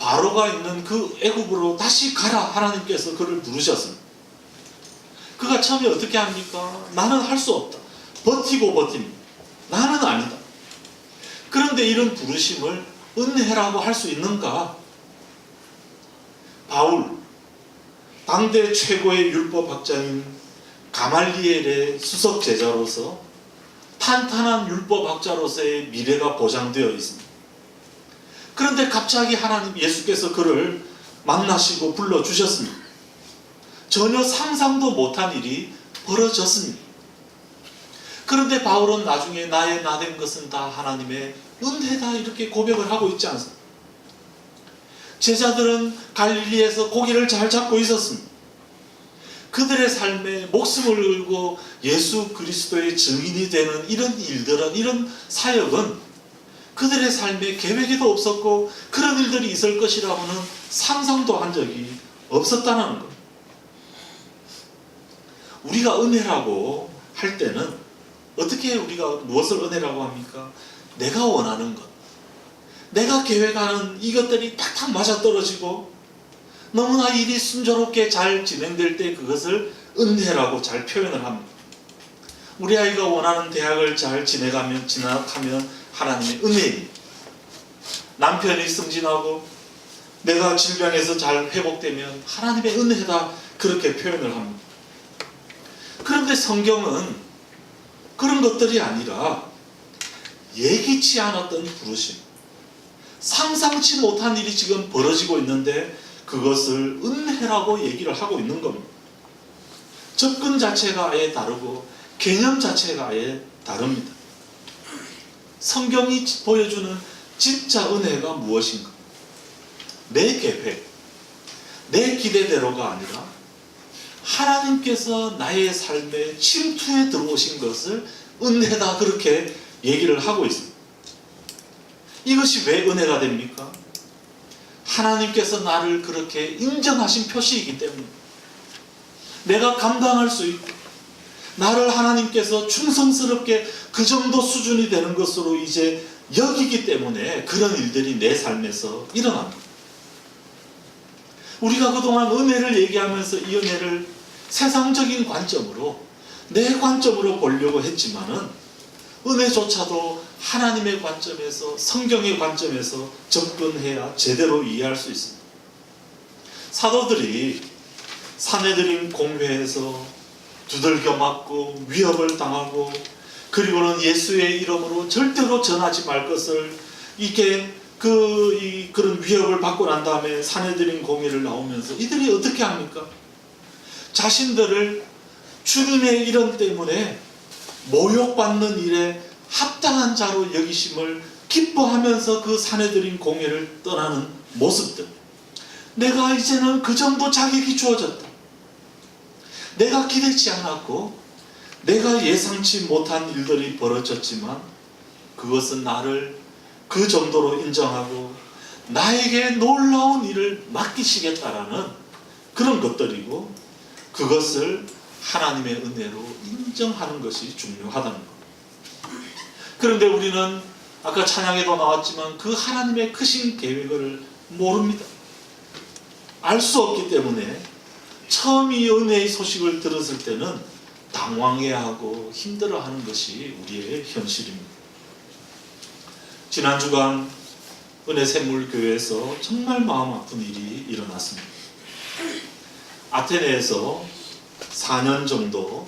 바로가 있는 그 애굽으로 다시 가라. 하나님께서 그를 부르셨습니다. 그가 처음에 어떻게 합니까? 나는 할 수 없다. 버티고 버팁니다. 나는 아니다. 그런데 이런 부르심을 은혜라고 할 수 있는가? 바울, 당대 최고의 율법학자인 가말리엘의 수석 제자로서 탄탄한 율법학자로서의 미래가 보장되어 있습니다. 그런데 갑자기 하나님 예수께서 그를 만나시고 불러주셨습니다. 전혀 상상도 못한 일이 벌어졌습니다. 그런데 바울은 나중에 나의 나 된 것은 다 하나님의 은혜다 이렇게 고백을 하고 있지 않습니까? 제자들은 갈릴리에서 고기를 잘 잡고 있었습니다. 그들의 삶에 목숨을 걸고 예수 그리스도의 증인이 되는 이런 일들은, 이런 사역은 그들의 삶에 계획에도 없었고 그런 일들이 있을 것이라고는 상상도 한 적이 없었다는 것. 우리가 은혜라고 할 때는 어떻게 우리가 무엇을 은혜라고 합니까? 내가 원하는 것, 내가 계획하는 이것들이 탁탁 맞아떨어지고 너무나 일이 순조롭게 잘 진행될 때 그것을 은혜라고 잘 표현을 합니다. 우리 아이가 원하는 대학을 잘 진학하면 하나님의 은혜입니다. 남편이 승진하고 내가 질병에서 잘 회복되면 하나님의 은혜다 그렇게 표현을 합니다. 그런데 성경은 그런 것들이 아니라 예기치 않았던 부르심, 상상치 못한 일이 지금 벌어지고 있는데 그것을 은혜라고 얘기를 하고 있는 겁니다. 접근 자체가 아예 다르고 개념 자체가 아예 다릅니다. 성경이 보여주는 진짜 은혜가 무엇인가? 내 계획, 내 기대대로가 아니라 하나님께서 나의 삶에 침투해 들어오신 것을 은혜다 그렇게 얘기를 하고 있습니다. 이것이 왜 은혜가 됩니까? 하나님께서 나를 그렇게 인정하신 표시이기 때문에 내가 감당할 수 있고 나를 하나님께서 충성스럽게 그 정도 수준이 되는 것으로 이제 여기기 때문에 그런 일들이 내 삶에서 일어납니다. 우리가 그동안 은혜를 얘기하면서 이 은혜를 세상적인 관점으로 내 관점으로 보려고 했지만은 은혜조차도 하나님의 관점에서 성경의 관점에서 접근해야 제대로 이해할 수 있습니다. 사도들이 산헤드린 공회에서 두들겨 맞고 위협을 당하고 그리고는 예수의 이름으로 절대로 전하지 말 것을 이게 그런 위협을 받고 난 다음에 산헤드린 공회를 나오면서 이들이 어떻게 합니까? 자신들을 주님의 이름 때문에 모욕받는 일에 합당한 자로 여기심을 기뻐하면서 그 산헤드린 공회를 떠나는 모습들. 내가 이제는 그 정도 자격이 주어졌다. 내가 기대치 않았고 내가 예상치 못한 일들이 벌어졌지만 그것은 나를 그 정도로 인정하고 나에게 놀라운 일을 맡기시겠다라는 그런 것들이고 그것을 하나님의 은혜로 인정하는 것이 중요하다는 것. 그런데 우리는 아까 찬양에도 나왔지만 그 하나님의 크신 계획을 모릅니다. 알 수 없기 때문에 처음 이 은혜의 소식을 들었을 때는 당황해하고 힘들어하는 것이 우리의 현실입니다. 지난 주간 은혜샘물교회에서 정말 마음 아픈 일이 일어났습니다. 아테네에서 4년 정도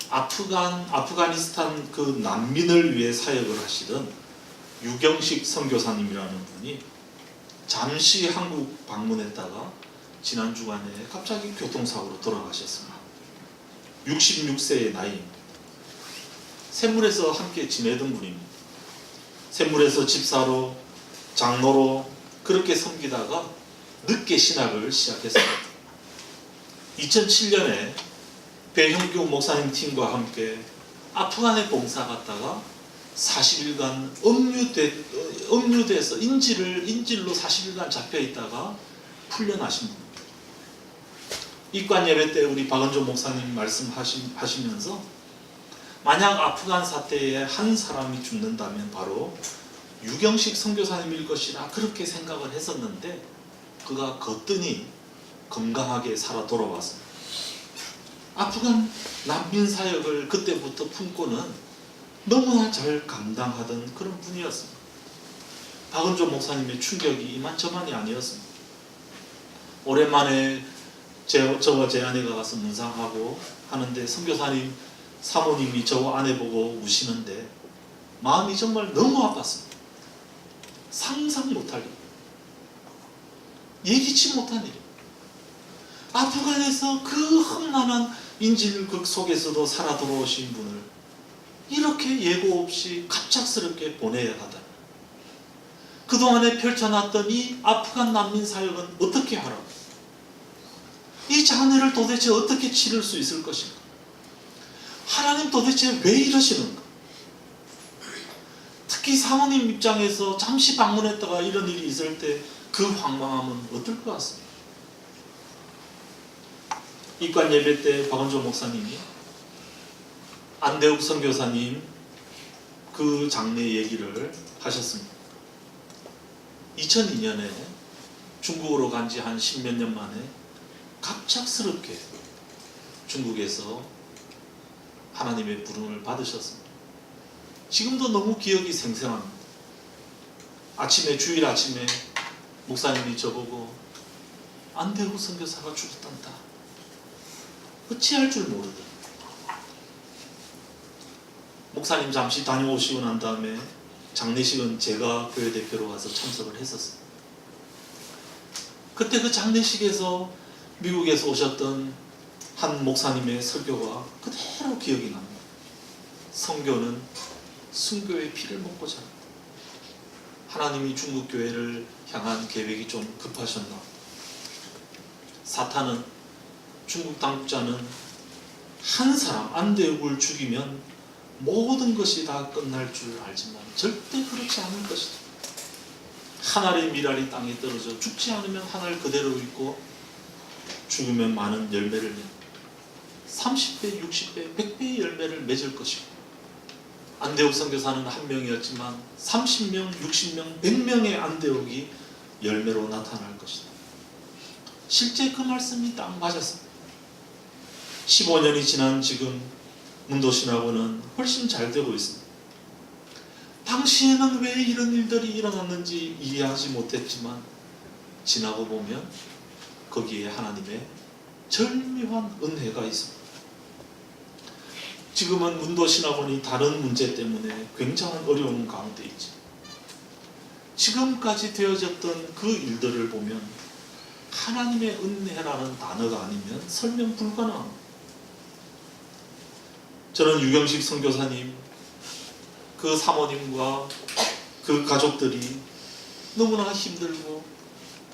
아프가니스탄 그 난민을 위해 사역을 하시던 유경식 선교사님이라는 분이 잠시 한국 방문했다가 지난 주간에 갑자기 교통사고로 돌아가셨습니다. 66세의 나이입니다. 샘물에서 함께 지내던 분입니다. 샘물에서 집사로 장로로 그렇게 섬기다가 늦게 신학을 시작했습니다. 2007년에 배형규 목사님 팀과 함께 아프간에 봉사 갔다가 40일간 억류돼서 인질로 40일간 잡혀있다가 풀려나신 분입니다. 입관 예배 때 우리 박은조 목사님 말씀하시면서 만약 아프간 사태에 한 사람이 죽는다면 바로 유경식 선교사님일 것이라 그렇게 생각을 했었는데 그가 거뜬히 건강하게 살아 돌아왔습니다. 아프간 난민 사역을 그때부터 품고는 너무나 잘 감당하던 그런 분이었습니다. 박은조 목사님의 충격이 이만저만이 아니었습니다. 오랜만에 저와 제 아내가 가서 문상하고 하는데 선교사님 사모님이 저 아내 보고 우시는데 마음이 정말 너무 아팠습니다. 상상 못할 일, 예기치 못한 일. 아프간에서 그 험난한 인질극 속에서도 살아 돌아오신 분을 이렇게 예고 없이 갑작스럽게 보내야 하다. 그동안에 펼쳐놨던 이 아프간 난민 사역은 어떻게 하라고? 이 장애를 도대체 어떻게 치를 수 있을 것인가? 하나님 도대체 왜 이러시는가? 특히 사모님 입장에서 잠시 방문했다가 이런 일이 있을 때 그 황망함은 어떨 것 같습니다. 입관 예배 때 박은조 목사님이 안대욱 선교사님 그 장례 얘기를 하셨습니다. 2002년에 중국으로 간 지 한 10몇 년 만에 갑작스럽게 중국에서 하나님의 부름을 받으셨습니다. 지금도 너무 기억이 생생합니다. 주일 아침에 목사님이 저보고 안대욱 선교사가 죽었단다. 어찌할 줄 모르더라. 목사님 잠시 다녀오시고 난 다음에 장례식은 제가 교회 대표로 가서 참석을 했었어요. 그때 그 장례식에서 미국에서 오셨던 한 목사님의 설교가 그대로 기억이 납니다. 성교는 순교의 피를 먹고 자란다. 하나님이 중국 교회를 향한 계획이 좀 급하셨나? 사탄은, 중국 당국자는 한 사람 안대욱을 죽이면 모든 것이 다 끝날 줄 알지만 절대 그렇지 않을 것이다. 한 알의 밀알이 땅에 떨어져 죽지 않으면 한 알 그대로 있고 죽으면 많은 열매를 맺는 30배, 60배, 100배의 열매를 맺을 것이고, 안대욱 선교사는 한 명이었지만 30명, 60명, 100명의 안대욱이 열매로 나타날 것이다. 실제 그 말씀이 딱 맞았습니다. 15년이 지난 지금 문도신학원은 훨씬 잘 되고 있습니다. 당시에는 왜 이런 일들이 일어났는지 이해하지 못했지만 지나고 보면 거기에 하나님의 절묘한 은혜가 있습니다. 지금은 문도신학원이 다른 문제 때문에 굉장한 어려움 가운데 있죠. 지금까지 되어졌던 그 일들을 보면 하나님의 은혜라는 단어가 아니면 설명 불가능합니다. 저는 유경식 선교사님, 그 사모님과 그 가족들이 너무나 힘들고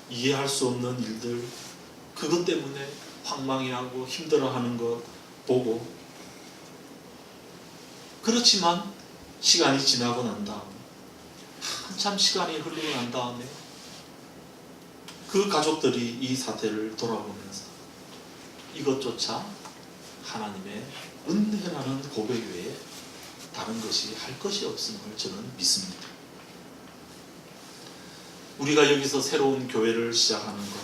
이해할 수 없는 일들, 그것 때문에 황망해하고 힘들어하는 것 보고, 그렇지만 시간이 지나고 난 다음에, 한참 시간이 흐르고 난 다음에 그 가족들이 이 사태를 돌아보면서 이것조차 하나님의 은혜라는 고백 외에 다른 것이 할 것이 없음을 저는 믿습니다. 우리가 여기서 새로운 교회를 시작하는 것,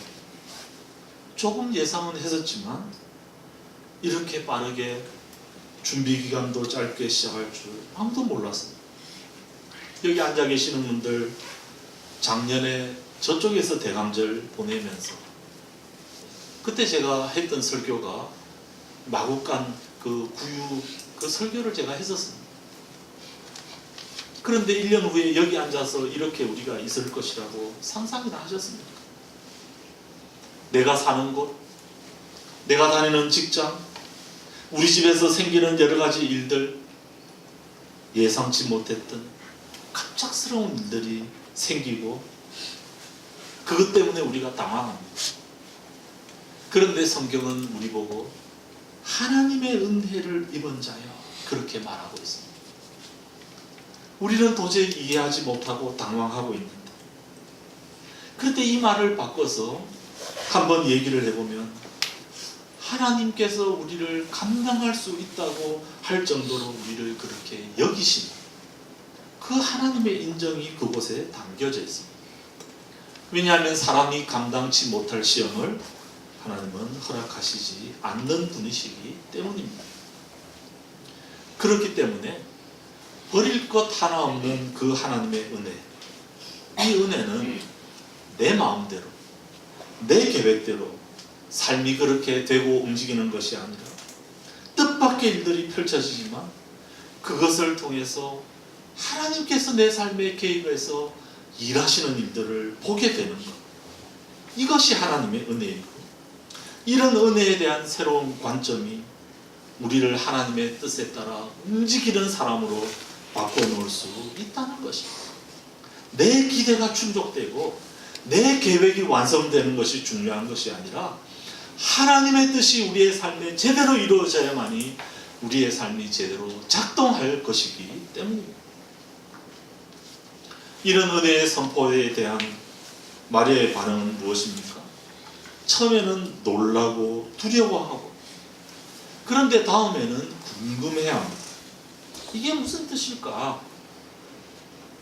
조금 예상은 했었지만 이렇게 빠르게 준비 기간도 짧게 시작할 줄 아무도 몰랐습니다. 여기 앉아 계시는 분들 작년에 저쪽에서 대감절 보내면서 그때 제가 했던 설교가 마국간 그 구유 그 설교를 제가 했었습니다. 그런데 1년 후에 여기 앉아서 이렇게 우리가 있을 것이라고 상상이나 하셨습니까? 내가 사는 곳, 내가 다니는 직장, 우리 집에서 생기는 여러 가지 일들, 예상치 못했던 갑작스러운 일들이 생기고 그것 때문에 우리가 당황합니다. 그런데 성경은 우리 보고 하나님의 은혜를 입은 자여 그렇게 말하고 있습니다. 우리는 도저히 이해하지 못하고 당황하고 있는데, 그런데 이 말을 바꿔서 한번 얘기를 해보면 하나님께서 우리를 감당할 수 있다고 할 정도로 우리를 그렇게 여기신 그 하나님의 인정이 그곳에 담겨져 있습니다. 왜냐하면 사람이 감당치 못할 시험을 하나님은 허락하시지 않는 분이시기 때문입니다. 그렇기 때문에 버릴 것 하나 없는 그 하나님의 은혜, 이 은혜는 내 마음대로, 내 계획대로 삶이 그렇게 되고 움직이는 것이 아니라 뜻밖의 일들이 펼쳐지지만 그것을 통해서 하나님께서 내 삶에 개입해서 일하시는 일들을 보게 되는 것, 이것이 하나님의 은혜이고, 이런 은혜에 대한 새로운 관점이 우리를 하나님의 뜻에 따라 움직이는 사람으로 바꿔놓을 수 있다는 것입니다. 내 기대가 충족되고 내 계획이 완성되는 것이 중요한 것이 아니라 하나님의 뜻이 우리의 삶에 제대로 이루어져야만이 우리의 삶이 제대로 작동할 것이기 때문입니다. 이런 은혜의 선포에 대한 마리아의 반응은 무엇입니까? 처음에는 놀라고 두려워하고, 그런데 다음에는 궁금해합니다. 이게 무슨 뜻일까?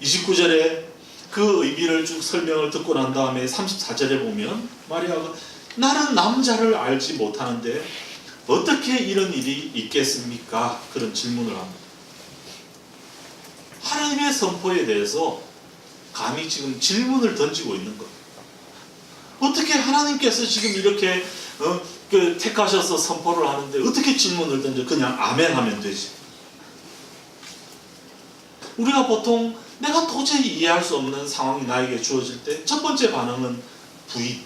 29절에 그 의미를 쭉 설명을 듣고 난 다음에 34절에 보면 마리아가 나는 남자를 알지 못하는데 어떻게 이런 일이 있겠습니까? 그런 질문을 합니다. 하나님의 선포에 대해서 감히 지금 질문을 던지고 있는 것. 어떻게 하나님께서 지금 이렇게 택하셔서 선포를 하는데 어떻게 질문을 던져? 그냥 아멘 하면 되지. 우리가 보통 내가 도저히 이해할 수 없는 상황이 나에게 주어질 때 첫 번째 반응은 부인.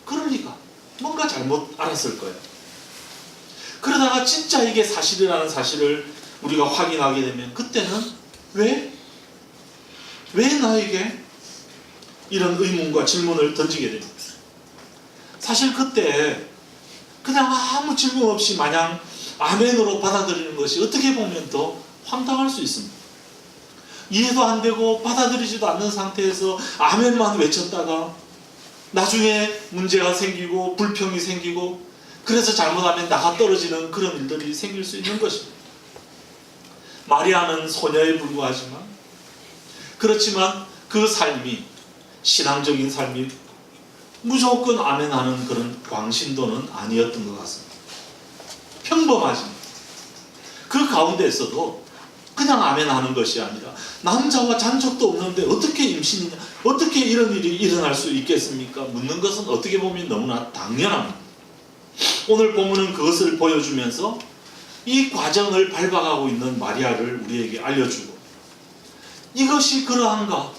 그럴 리가. 뭔가 잘못 알았을 거야. 그러다가 진짜 이게 사실이라는 사실을 우리가 확인하게 되면 그때는 왜 나에게 이런 의문과 질문을 던지게 됩니다. 사실 그때 그냥 아무 질문 없이 마냥 아멘으로 받아들이는 것이 어떻게 보면 더 황당할 수 있습니다. 이해도 안 되고 받아들이지도 않는 상태에서 아멘만 외쳤다가 나중에 문제가 생기고 불평이 생기고 그래서 잘못하면 나가 떨어지는 그런 일들이 생길 수 있는 것입니다. 마리아는 소녀에 불과하지만, 그렇지만 그 삶이, 신앙적인 삶이 무조건 아멘하는 그런 광신도는 아니었던 것 같습니다. 평범하지만 그 가운데에서도 그냥 아멘하는 것이 아니라 남자와 잔적도 없는데 어떻게 임신이냐, 어떻게 이런 일이 일어날 수 있겠습니까? 묻는 것은 어떻게 보면 너무나 당연합니다. 오늘 본문은 그것을 보여주면서 이 과정을 밟아가고 있는 마리아를 우리에게 알려주고, 이것이 그러한가?